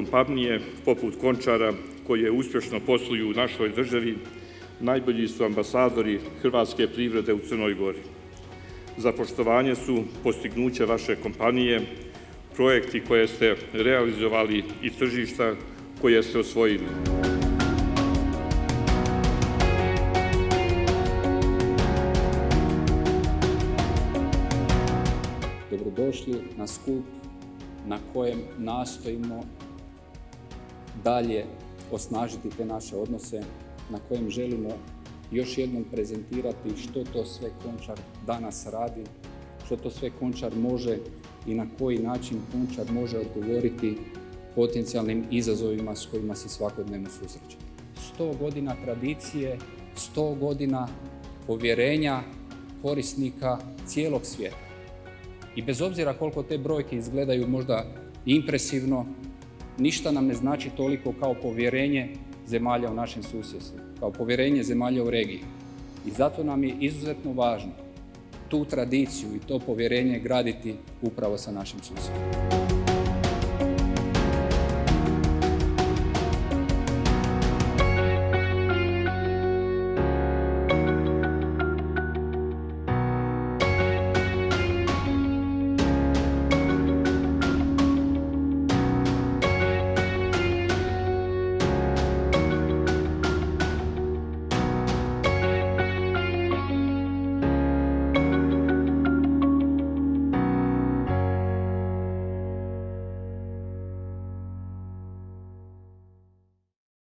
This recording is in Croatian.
kompanije poput Končara koje uspješno posluju u našoj državi najbolji su ambasadori hrvatske privrede u Crnoj Gori. Za poštovanje su postignuće vaše kompanije, projekti koje ste realizovali i tržišta koje ste osvojili. Dobrodošli na skup na kojem nastojimo dalje osnažiti te naše odnose, na kojem želimo još jednom prezentirati što to sve Končar danas radi, što to sve Končar može i na koji način Končar može odgovoriti potencijalnim izazovima s kojima se svakodnevno susreće. 100 godina tradicije, 100 godina povjerenja korisnika cijelog svijeta. I bez obzira koliko te brojke izgledaju možda impresivno, ništa nam ne znači toliko kao povjerenje zemalja u našem susjedstvu, kao povjerenje zemalja u regiji. I zato nam je izuzetno važno tu tradiciju i to povjerenje graditi upravo sa našim susjedima.